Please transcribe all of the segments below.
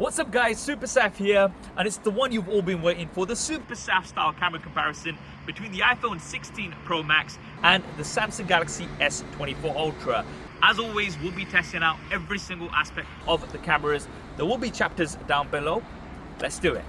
What's up guys, SuperSaf here, and it's the one you've all been waiting for, the SuperSaf style camera comparison between the iPhone 16 Pro Max and the Samsung Galaxy S24 Ultra. As always, we'll be testing out every single aspect of the cameras. There will be chapters down below. Let's do it.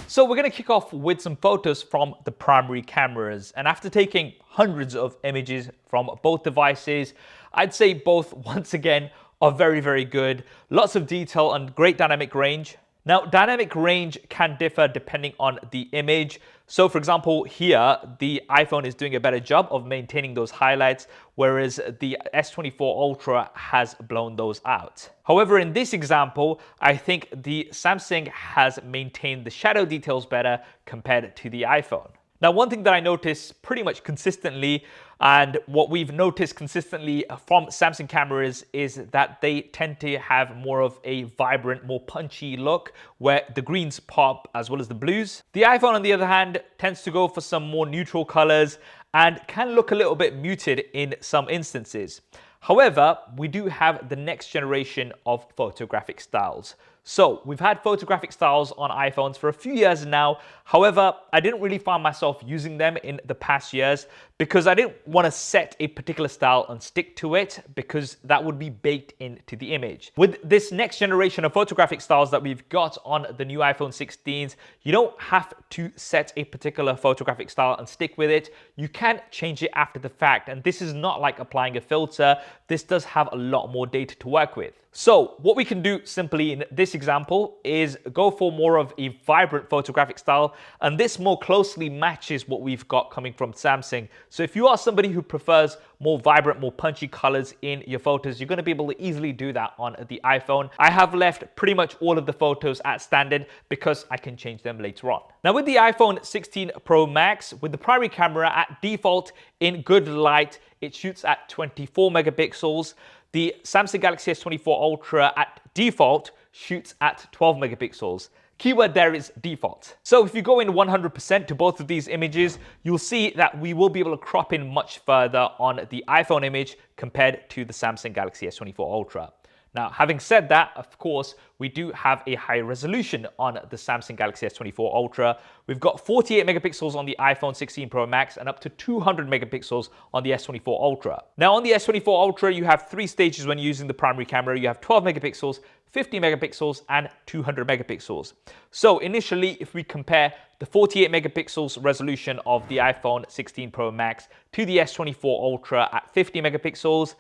So we're going to kick off with some photos from the primary cameras, and after taking hundreds of images from both devices, I'd say both once again are very good. Lots of detail and great dynamic range. Now, dynamic range can differ depending on the image. So for example, here, the iPhone is doing a better job of maintaining those highlights, whereas the S24 Ultra has blown those out. However, in this example, I think the Samsung has maintained the shadow details better compared to the iPhone. Now, one thing that I notice pretty much consistently, and what we've noticed consistently from Samsung cameras, is that they tend to have more of a vibrant, more punchy look, where the greens pop as well as the blues. The iPhone, on the other hand, tends to go for some more neutral colors and can look a little bit muted in some instances. However, we do have the next generation of photographic styles. So we've had photographic styles on iPhones for a few years now. However, I didn't really find myself using them in the past years because I didn't want to set a particular style and stick to it, because that would be baked into the image. With this next generation of photographic styles that we've got on the new iPhone 16s, you don't have to set a particular photographic style and stick with it. You can change it after the fact, and this is not like applying a filter. This does have a lot more data to work with. So what we can do simply in this example is go for more of a vibrant photographic style, and this more closely matches what we've got coming from Samsung. So if you are somebody who prefers more vibrant, more punchy colors in your photos, you're going to be able to easily do that on the iPhone. I have left pretty much all of the photos at standard because I can change them later on. Now with the iPhone 16 Pro Max, with the primary camera at default in good light, it shoots at 24 megapixels. The Samsung Galaxy S24 Ultra at default shoots at 12 megapixels. Keyword there is default. So if you go in 100% to both of these images, you'll see that we will be able to crop in much further on the iPhone image compared to the Samsung Galaxy S24 Ultra. Now, having said that, of course, we do have a high resolution on the Samsung Galaxy S24 Ultra. We've got 48 megapixels on the iPhone 16 Pro Max and up to 200 megapixels on the S24 Ultra. Now, on the S24 Ultra, you have three stages when using the primary camera. You have 12 megapixels, 50 megapixels, and 200 megapixels. So initially, if we compare the 48 megapixels resolution of the iPhone 16 Pro Max to the S24 Ultra at 50 megapixels,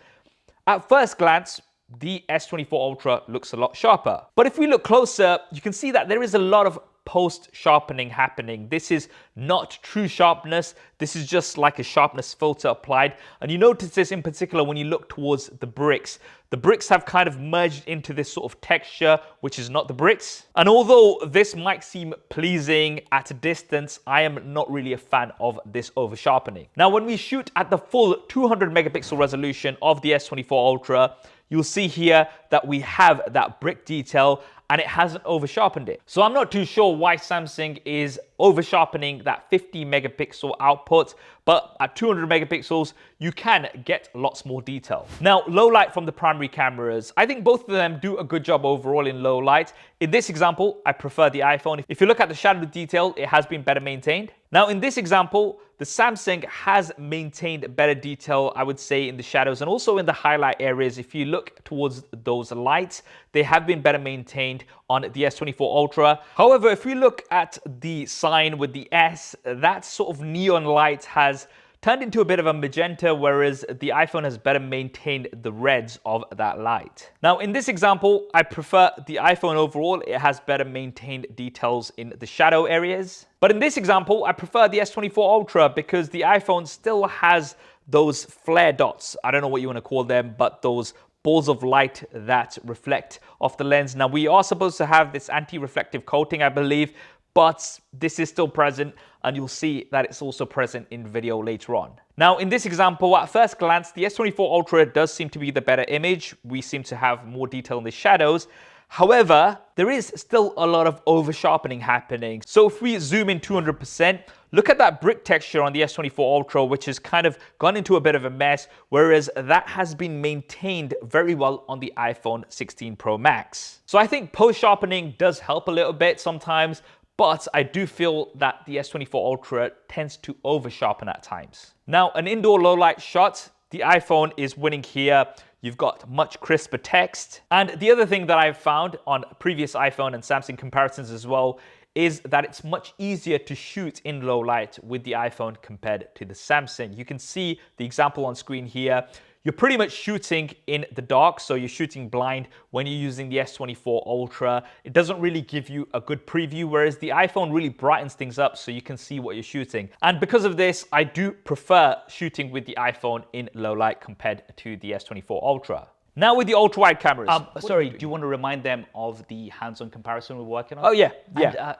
at first glance, the S24 Ultra looks a lot sharper. But if we look closer, you can see that there is a lot of post-sharpening happening. This is not true sharpness. This is just like a sharpness filter applied. And you notice this in particular when you look towards the bricks. The bricks have kind of merged into this sort of texture, which is not the bricks. And although this might seem pleasing at a distance, I am not really a fan of this over sharpening. Now, when we shoot at the full 200 megapixel resolution of the S24 Ultra, you'll see here that we have that brick detail and it hasn't over sharpened it. So I'm not too sure why Samsung is over sharpening that 50 megapixel output, but at 200 megapixels, you can get lots more detail. Now, low light from the primary cameras, I think both of them do a good job overall in low light. In this example, I prefer the iPhone. If you look at the shadow detail, it has been better maintained. Now, in this example, the Samsung has maintained better detail, I would say, in the shadows and also in the highlight areas. If you look towards those lights, they have been better maintained on the S24 Ultra. However, if we look at the sign with the S, that sort of neon light has turned into a bit of a magenta, whereas the iPhone has better maintained the reds of that light. Now, in this example, I prefer the iPhone overall. It has better maintained details in the shadow areas. But in this example, I prefer the S24 Ultra because the iPhone still has those flare dots. I don't know what you want to call them, but those balls of light that reflect off the lens. Now, we are supposed to have this anti-reflective coating, I believe, but this is still present, and you'll see that it's also present in video later on. Now, in this example, at first glance, the S24 Ultra does seem to be the better image. We seem to have more detail in the shadows. However, there is still a lot of over sharpening happening. So if we zoom in 200%, look at that brick texture on the S24 Ultra, which has kind of gone into a bit of a mess, whereas that has been maintained very well on the iPhone 16 Pro Max. So I think post sharpening does help a little bit sometimes, but I do feel that the S24 Ultra tends to over sharpen at times. Now, an indoor low light shot, the iPhone is winning here. You've got much crisper text. And the other thing that I've found on previous iPhone and Samsung comparisons as well is that it's much easier to shoot in low light with the iPhone compared to the Samsung. You can see the example on screen here. You're pretty much shooting in the dark, so you're shooting blind when you're using the S24 Ultra. It doesn't really give you a good preview, whereas the iPhone really brightens things up so you can see what you're shooting. And because of this, I do prefer shooting with the iPhone in low light compared to the S24 Ultra. Now with the ultra-wide cameras. Sorry, do you want to remind them of the hands-on comparison we're working on? Oh yeah, And,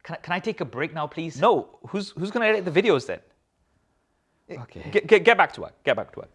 can I take a break now, please? No, who's going to edit the videos then? Okay. Get back to work, get back to work.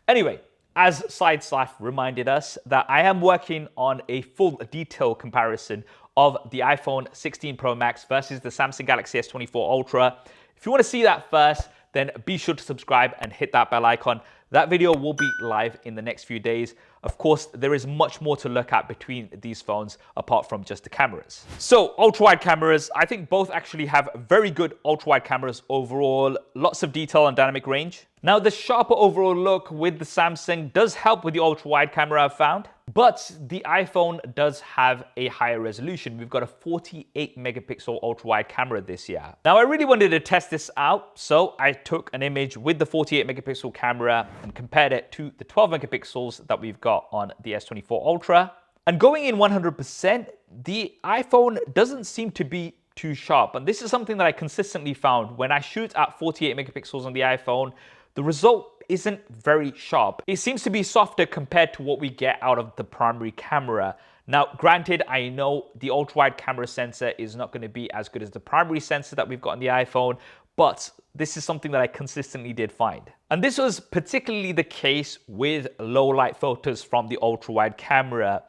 Anyway, as SuperSaf reminded us that I am working on a full detail comparison of the iPhone 16 Pro Max versus the Samsung Galaxy S24 Ultra. If you want to see that first, then be sure to subscribe and hit that bell icon. That video will be live in the next few days. Of course, there is much more to look at between these phones apart from just the cameras. So, ultra-wide cameras, I think both actually have very good ultra-wide cameras overall, lots of detail and dynamic range. Now, the sharper overall look with the Samsung does help with the ultra-wide camera I've found, but the iPhone does have a higher resolution. We've got a 48 megapixel ultra-wide camera this year. Now, I really wanted to test this out, so I took an image with the 48 megapixel camera and compared it to the 12 megapixels that we've got on the S24 Ultra. And going in 100%, the iPhone doesn't seem to be too sharp. And this is something that I consistently found when I shoot at 48 megapixels on the iPhone. The result isn't very sharp. It seems to be softer compared to what we get out of the primary camera. Now, granted, I know the ultra-wide camera sensor is not going to be as good as the primary sensor that we've got on the iPhone, but this is something that I consistently did find. And this was particularly the case with low light photos from the ultra-wide camera.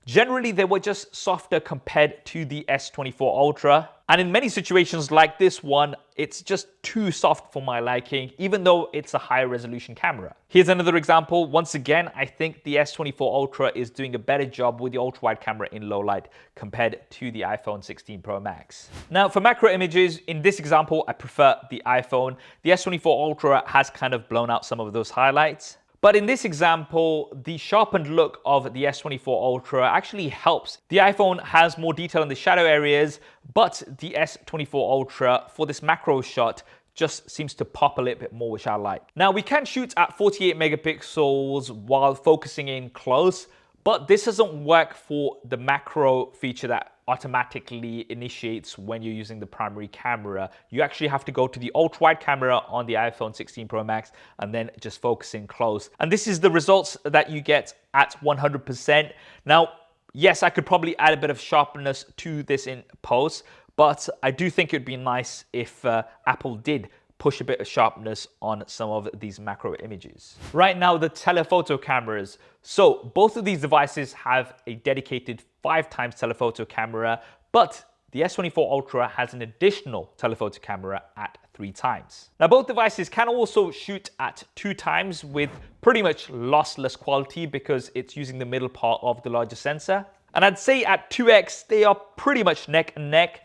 Generally, they were just softer compared to the S24 Ultra. And in many situations like this one, it's just too soft for my liking, even though it's a higher resolution camera. Here's another example. Once again, I think the S24 Ultra is doing a better job with the ultra-wide camera in low light compared to the iPhone 16 Pro Max. Now, for macro images, in this example, I prefer the iPhone. The S24 Ultra has kind of blown out some of those highlights. But in this example, the sharpened look of the S24 Ultra actually helps. The iPhone has more detail in the shadow areas, but the S24 Ultra, for this macro shot, just seems to pop a little bit more, which I like. Now, we can shoot at 48 megapixels while focusing in close, but this doesn't work for the macro feature that automatically initiates when you're using the primary camera. You actually have to go to the ultra-wide camera on the iPhone 16 Pro Max and then just focus in close. And this is the results that you get at 100%. Now, yes, I could probably add a bit of sharpness to this in post, but I do think it'd be nice if Apple did push a bit of sharpness on some of these macro images. Right now, the telephoto cameras. So both of these devices have a dedicated 5x telephoto camera, but the S24 Ultra has an additional telephoto camera at 3x. Now, both devices can also shoot at 2x with pretty much lossless quality because it's using the middle part of the larger sensor. And I'd say at 2x, they are pretty much neck and neck.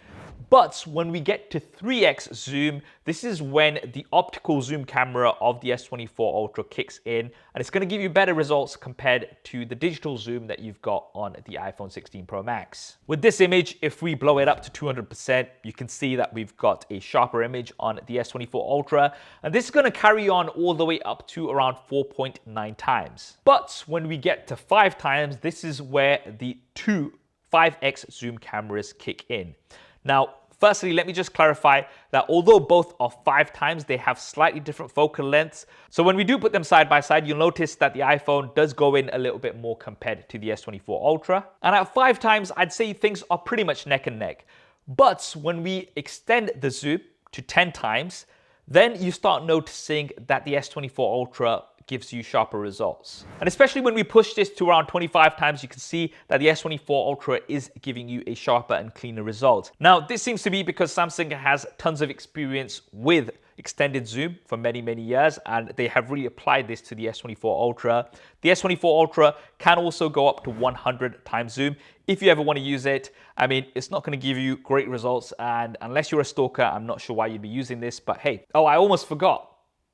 But when we get to 3x zoom, this is when the optical zoom camera of the S24 Ultra kicks in, and it's going to give you better results compared to the digital zoom that you've got on the iPhone 16 Pro Max. With this image, if we blow it up to 200%, you can see that we've got a sharper image on the S24 Ultra, and this is going to carry on all the way up to around 4.9 times. But when we get to 5 times, this is where the two 5x zoom cameras kick in. Now, firstly, let me just clarify that although both are 5x, they have slightly different focal lengths. So when we do put them side by side, you'll notice that the iPhone does go in a little bit more compared to the S24 Ultra. And at 5x, I'd say things are pretty much neck and neck. But when we extend the zoom to 10x, then you start noticing that the S24 Ultra gives you sharper results. And especially when we push this to around 25 times, you can see that the S24 Ultra is giving you a sharper and cleaner result. Now, this seems to be because Samsung has tons of experience with extended zoom for many years, and they have really applied this to the S24 Ultra. The S24 Ultra can also go up to 100 times zoom if you ever want to use it. I mean, it's not going to give you great results, and unless you're a stalker, I'm not sure why you'd be using this, but hey. Oh, I almost forgot.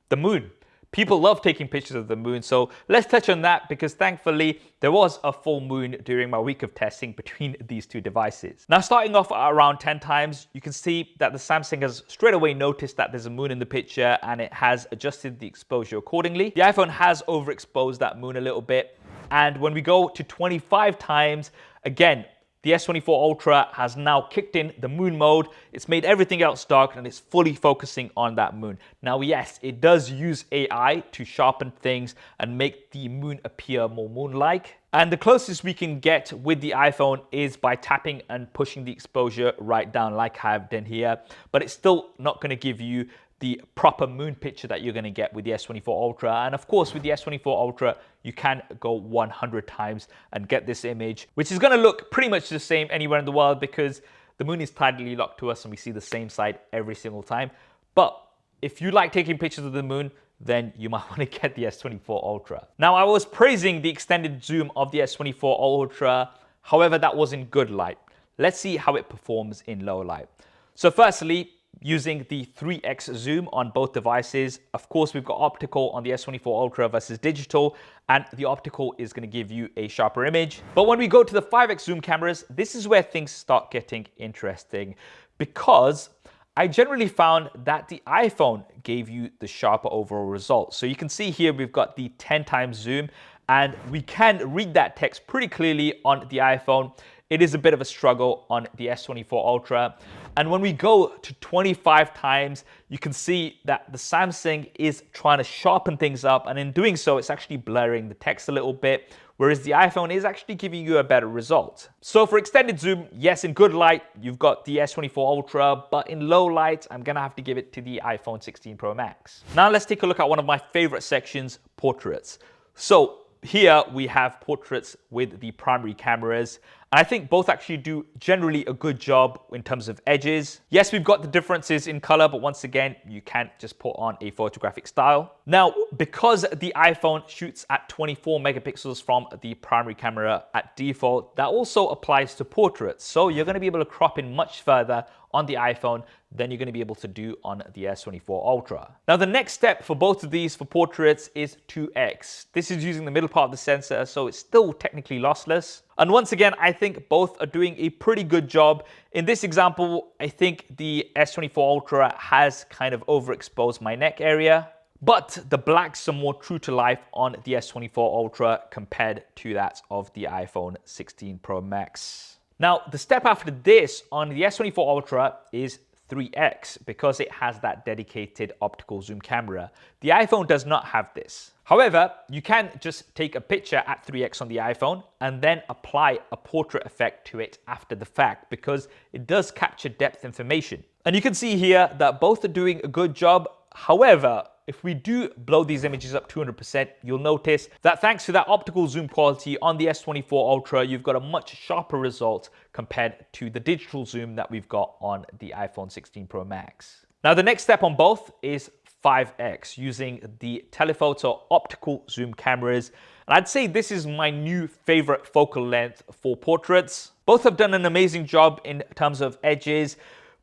The moon. People love taking pictures of the moon, so let's touch on that because thankfully there was a full moon during my week of testing between these two devices. Now, starting off at around 10 times, you can see that the Samsung has straight away noticed that there's a moon in the picture and it has adjusted the exposure accordingly. The iPhone has overexposed that moon a little bit, and when we go to 25 times, again, the S24 Ultra has now kicked in the moon mode. It's made everything else dark and it's fully focusing on that moon. Now, yes, it does use AI to sharpen things and make the moon appear more moon-like. And the closest we can get with the iPhone is by tapping and pushing the exposure right down like I've done here. But it's still not going to give you the proper moon picture that you're going to get with the S24 Ultra. And of course, with the S24 Ultra, you can go 100 times and get this image, which is going to look pretty much the same anywhere in the world because the moon is tidally locked to us and we see the same side every single time. But if you like taking pictures of the moon, then you might want to get the S24 Ultra. Now, I was praising the extended zoom of the S24 Ultra. However, that was in good light. Let's see how it performs in low light. So firstly, using the 3x zoom on both devices. Of course, we've got optical on the S24 Ultra versus digital, and the optical is going to give you a sharper image. But when we go to the 5x zoom cameras, this is where things start getting interesting because I generally found that the iPhone gave you the sharper overall result. So you can see here we've got the 10 times zoom, and we can read that text pretty clearly on the iPhone. It is a bit of a struggle on the S24 Ultra. And when we go to 25 times, you can see that the Samsung is trying to sharpen things up. And in doing so, it's actually blurring the text a little bit, whereas the iPhone is actually giving you a better result. So for extended zoom, yes, in good light, you've got the S24 Ultra, but in low light, I'm gonna have to give it to the iPhone 16 Pro Max. Now let's take a look at one of my favorite sections, portraits. So here we have portraits with the primary cameras. And I think both actually do generally a good job in terms of edges. Yes, we've got the differences in color, but once again, you can't just put on a photographic style. Now, because the iPhone shoots at 24 megapixels from the primary camera at default, that also applies to portraits. So you're going to be able to crop in much further on the iPhone than you're going to be able to do on the S24 Ultra. Now, the next step for both of these for portraits is 2x. This is using the middle part of the sensor, so it's still technically lossless. And once again, I think both are doing a pretty good job. In this example, I think the S24 Ultra has kind of overexposed my neck area, but the blacks are more true to life on the S24 Ultra compared to that of the iPhone 16 Pro Max. Now, the step after this on the S24 Ultra is 3x because it has that dedicated optical zoom camera. The iPhone does not have this. However, you can just take a picture at 3x on the iPhone and then apply a portrait effect to it after the fact because it does capture depth information. And you can see here that both are doing a good job. However, if we do blow these images up 200%, you'll notice that thanks to that optical zoom quality on the S24 Ultra, you've got a much sharper result compared to the digital zoom that we've got on the iPhone 16 Pro Max. Now, the next step on both is 5x using the telephoto optical zoom cameras. And I'd say this is my new favorite focal length for portraits. Both have done an amazing job in terms of edges,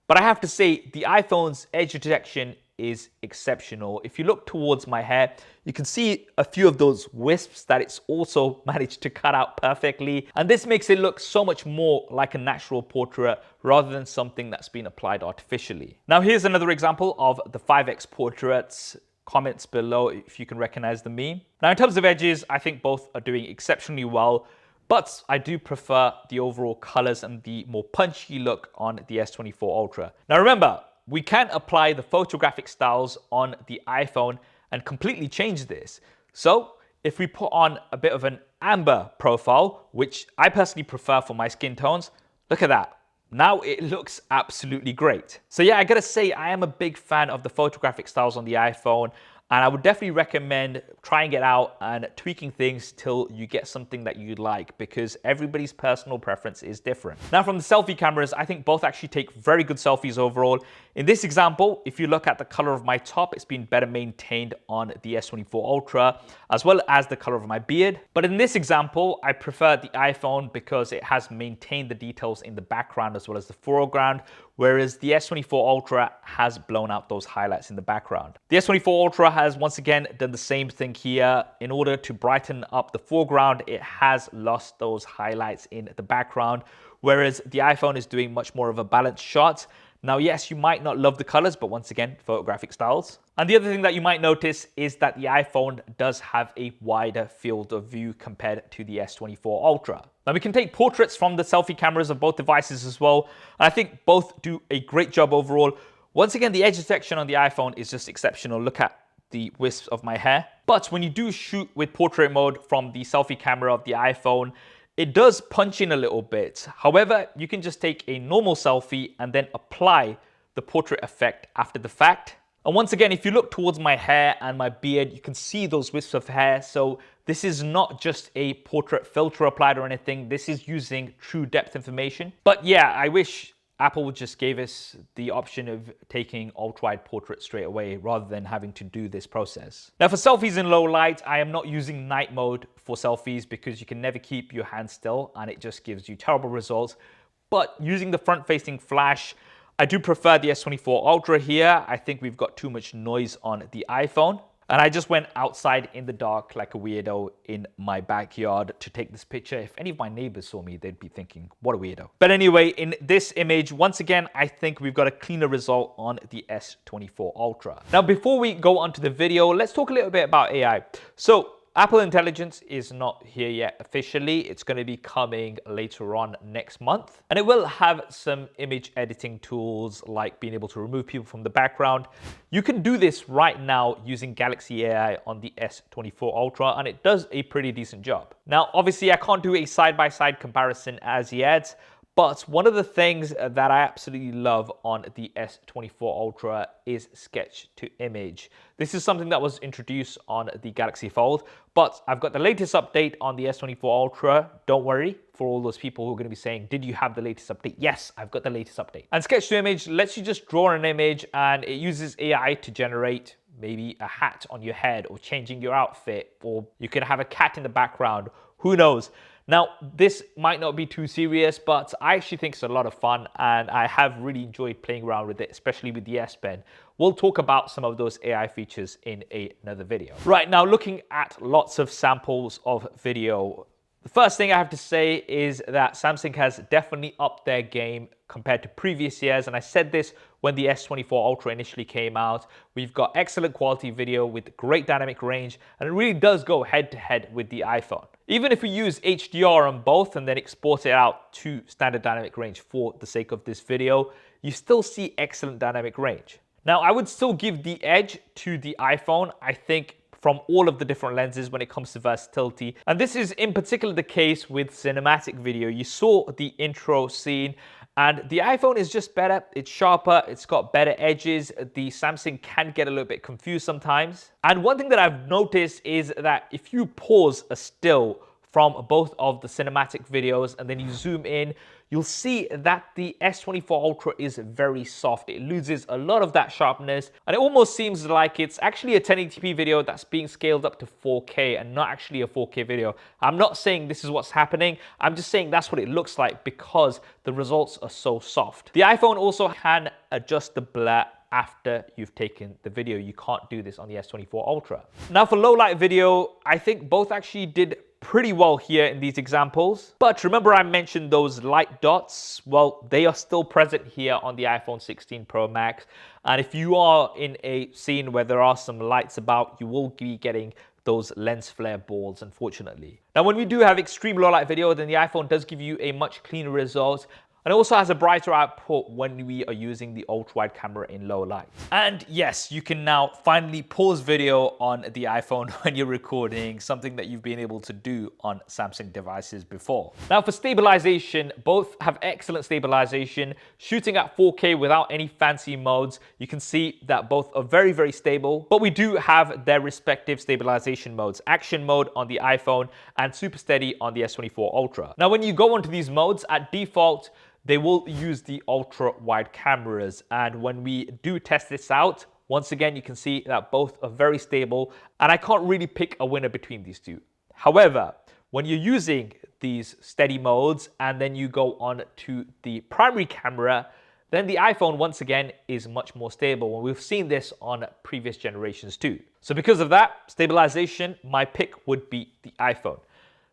but I have to say the iPhone's edge detection is exceptional. If you look towards my hair, you can see a few of those wisps that it's also managed to cut out perfectly. And this makes it look so much more like a natural portrait rather than something that's been applied artificially. Now, here's another example of the 5x portraits. Comments below if you can recognize the meme. Now, in terms of edges, I think both are doing exceptionally well, but I do prefer the overall colors and the more punchy look on the S24 Ultra. Now, remember, we can apply the photographic styles on the iPhone and completely change this. So if we put on a bit of an amber profile, which I personally prefer for my skin tones, look at that. Now it looks absolutely great. So yeah, I gotta say, I am a big fan of the photographic styles on the iPhone. And I would definitely recommend trying it out and tweaking things till you get something that you like, because everybody's personal preference is different. Now, from the selfie cameras, I think both actually take very good selfies overall. In this example, if you look at the color of my top, it's been better maintained on the S24 Ultra, as well as the color of my beard. But in this example, I prefer the iPhone because it has maintained the details in the background as well as the foreground, whereas the S24 Ultra has blown out those highlights in the background. The S24 Ultra has once again done the same thing here. In order to brighten up the foreground, it has lost those highlights in the background, whereas the iPhone is doing much more of a balanced shot. Now, yes, you might not love the colors, but once again, photographic styles. And the other thing that you might notice is that the iPhone does have a wider field of view compared to the S24 Ultra. Now, we can take portraits from the selfie cameras of both devices as well. And I think both do a great job overall. Once again, the edge detection on the iPhone is just exceptional. Look at the wisps of my hair. But when you do shoot with portrait mode from the selfie camera of the iPhone, it does punch in a little bit. However, you can just take a normal selfie and then apply the portrait effect after the fact. And once again, if you look towards my hair and my beard, you can see those wisps of hair. So this is not just a portrait filter applied or anything. This is using true depth information. But yeah, I wish Apple just gave us the option of taking ultra-wide portrait straight away rather than having to do this process. Now, for selfies in low light, I am not using night mode for selfies because you can never keep your hand still and it just gives you terrible results. But using the front-facing flash, I do prefer the S24 Ultra here. I think we've got too much noise on the iPhone. And I just went outside in the dark like a weirdo in my backyard to take this picture. If any of my neighbors saw me, they'd be thinking, what a weirdo. But anyway, in this image, once again, I think we've got a cleaner result on the S24 Ultra. Now, before we go on to the video, let's talk a little bit about AI. So Apple Intelligence is not here yet officially. It's going to be coming later on next month. And it will have some image editing tools like being able to remove people from the background. You can do this right now using Galaxy AI on the S24 Ultra, and it does a pretty decent job. Now, obviously, I can't do a side-by-side comparison as yet, but one of the things that I absolutely love on the S24 Ultra is sketch to image. This is something that was introduced on the Galaxy Fold, but I've got the latest update on the S24 Ultra. Don't worry, for all those people who are going to be saying, did you have the latest update? Yes, I've got the latest update. And sketch to image lets you just draw an image and it uses AI to generate maybe a hat on your head or changing your outfit, or you can have a cat in the background. Who knows? Now, this might not be too serious, but I actually think it's a lot of fun and I have really enjoyed playing around with it, especially with the S Pen. We'll talk about some of those AI features in another video. Right, now looking at lots of samples of video. The first thing I have to say is that Samsung has definitely upped their game compared to previous years. And I said this when the S24 Ultra initially came out. We've got excellent quality video with great dynamic range, and it really does go head to head with the iPhone. Even if we use HDR on both and then export it out to standard dynamic range for the sake of this video, you still see excellent dynamic range. Now, I would still give the edge to the iPhone, I think, from all of the different lenses when it comes to versatility. And this is in particular the case with cinematic video. You saw the intro scene, and the iPhone is just better. It's sharper, it's got better edges. The Samsung can get a little bit confused sometimes. And one thing that I've noticed is that if you pause a still from both of the cinematic videos and then you zoom in, you'll see that the S24 Ultra is very soft. It loses a lot of that sharpness, and it almost seems like it's actually a 1080p video that's being scaled up to 4K and not actually a 4K video. I'm not saying this is what's happening. I'm just saying that's what it looks like because the results are so soft. The iPhone also can adjust the blur after you've taken the video. You can't do this on the S24 Ultra. Now, for low light video, I think both actually did pretty well here in these examples. But remember I mentioned those light dots? Well, they are still present here on the iPhone 16 Pro Max. And if you are in a scene where there are some lights about, you will be getting those lens flare balls, unfortunately. Now, when we do have extreme low light video, then the iPhone does give you a much cleaner result. And it also has a brighter output when we are using the ultra-wide camera in low light. And yes, you can now finally pause video on the iPhone when you're recording, something that you've been able to do on Samsung devices before. Now for stabilization, both have excellent stabilization. Shooting at 4K without any fancy modes, you can see that both are very, very stable, but we do have their respective stabilization modes: action mode on the iPhone and super steady on the S24 Ultra. Now when you go onto these modes, at default, they will use the ultra wide cameras. And when we do test this out, once again, you can see that both are very stable, and I can't really pick a winner between these two. However, when you're using these steady modes and then you go on to the primary camera, then the iPhone once again is much more stable. And we've seen this on previous generations too. So because of that, stabilization, my pick would be the iPhone.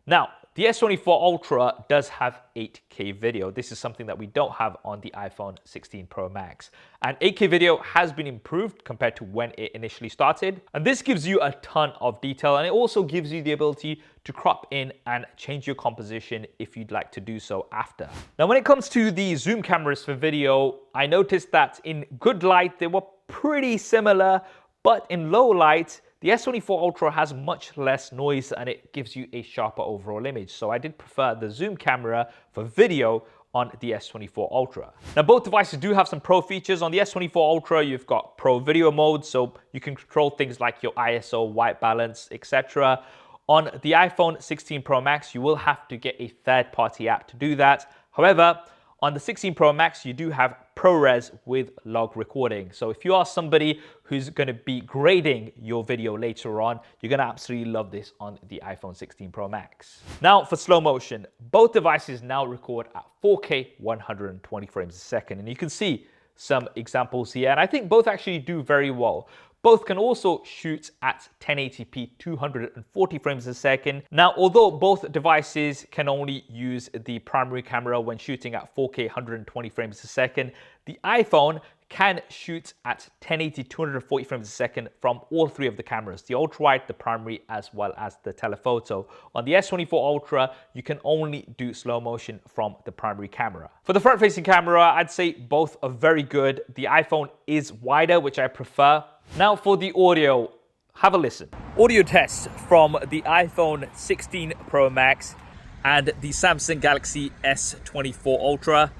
Now, the S24 Ultra does have 8K video. This is something that we don't have on the iPhone 16 Pro Max. And 8K video has been improved compared to when it initially started. And this gives you a ton of detail, and it also gives you the ability to crop in and change your composition if you'd like to do so after. Now, when it comes to the zoom cameras for video, I noticed that in good light, they were pretty similar, but in low light, the S24 Ultra has much less noise and it gives you a sharper overall image. So I did prefer the zoom camera for video on the S24 Ultra. Now both devices do have some pro features. On the S24 Ultra, you've got pro video mode, so you can control things like your ISO, white balance, etc. On the iPhone 16 Pro Max, you will have to get a third-party app to do that. However, on the 16 Pro Max, you do have ProRes with log recording. So if you are somebody who's going to be grading your video later on, you're going to absolutely love this on the iPhone 16 Pro Max. Now for slow motion, both devices now record at 4K 120 frames a second. And you can see some examples here, and I think both actually do very well. Both can also shoot at 1080p 240 frames a second. Now, although both devices can only use the primary camera when shooting at 4K 120 frames a second, the iPhone can shoot at 1080 240 frames a second from all three of the cameras: the ultrawide, the primary, as well as the telephoto. On the S24 Ultra, you can only do slow motion from the primary camera. For the front-facing camera, I'd say both are very good. The iPhone is wider, which I prefer. Now for the audio, have a listen. Audio tests from the iPhone 16 Pro Max and the Samsung Galaxy S24 Ultra.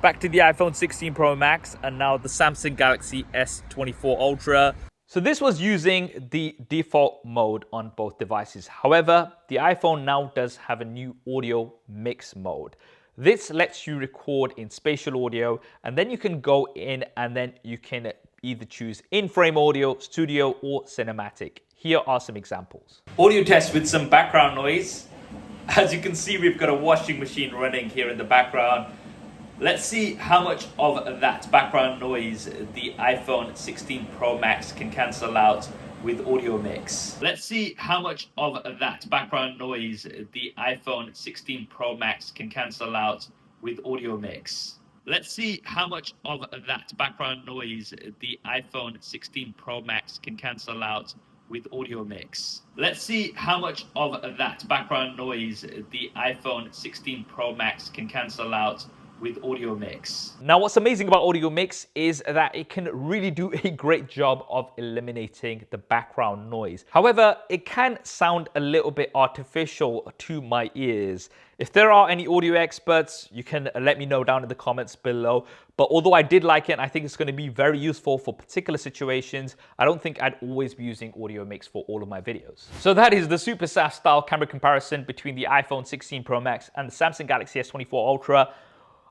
Back to the iPhone 16 Pro Max and now the Samsung Galaxy S24 Ultra. So this was using the default mode on both devices. However, the iPhone now does have a new audio mix mode. This lets you record in spatial audio, and then you can go in and then you can either choose in-frame audio, studio, or cinematic. Here are some examples. Audio test with some background noise. As you can see, we've got a washing machine running here in the background. Let's see how much of that background noise the iPhone 16 Pro Max can cancel out with audio mix. Let's see how much of that background noise the iPhone 16 Pro Max can cancel out with audio mix. Let's see how much of that background noise the iPhone 16 Pro Max can cancel out with audio mix. Let's see how much of that background noise the iPhone 16 Pro Max can cancel out with audio mix. Now what's amazing about audio mix is that it can really do a great job of eliminating the background noise. However, it can sound a little bit artificial to my ears. If there are any audio experts, you can let me know down in the comments below. But although I did like it, I think it's going to be very useful for particular situations, I don't think I'd always be using audio mix for all of my videos. So that is the SuperSaf style camera comparison between the iPhone 16 Pro Max and the Samsung Galaxy S24 Ultra.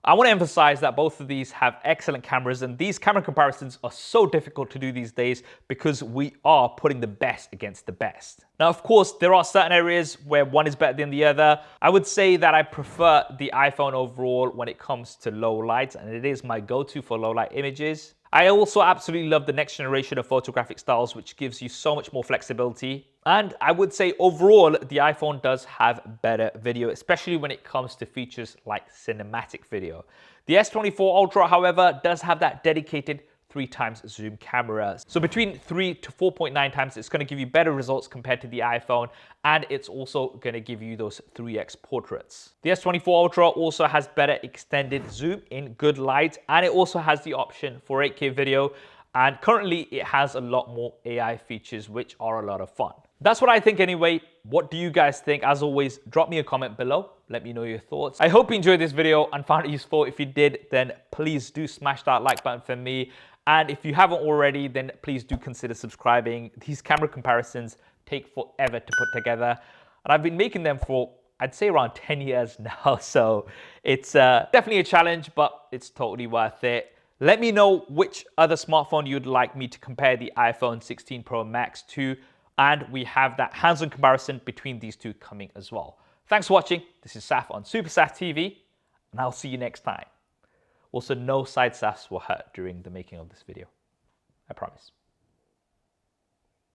I want to emphasize that both of these have excellent cameras, and these camera comparisons are so difficult to do these days because we are putting the best against the best. Now, of course, there are certain areas where one is better than the other. I would say that I prefer the iPhone overall when it comes to low light, and it is my go-to for low light images. I also absolutely love the next generation of Photographic Styles, which gives you so much more flexibility. And I would say overall, the iPhone does have better video, especially when it comes to features like cinematic video. The S24 Ultra, however, does have that dedicated 3 times zoom cameras. So between 3 to 4.9 times, it's going to give you better results compared to the iPhone, and it's also going to give you those 3x portraits. The S24 Ultra also has better extended zoom in good light, and it also has the option for 8K video, and currently it has a lot more AI features, which are a lot of fun. That's what I think anyway. What do you guys think? As always, drop me a comment below. Let me know your thoughts. I hope you enjoyed this video and found it useful. If you did, then please do smash that like button for me. And if you haven't already, then please do consider subscribing. These camera comparisons take forever to put together, and I've been making them for, I'd say, around 10 years now. So it's definitely a challenge, but it's totally worth it. Let me know which other smartphone you'd like me to compare the iPhone 16 Pro Max to, and we have that hands-on comparison between these two coming as well. Thanks for watching. This is Saf on SuperSaf TV, and I'll see you next time. Also, no side safs were hurt during the making of this video. I promise.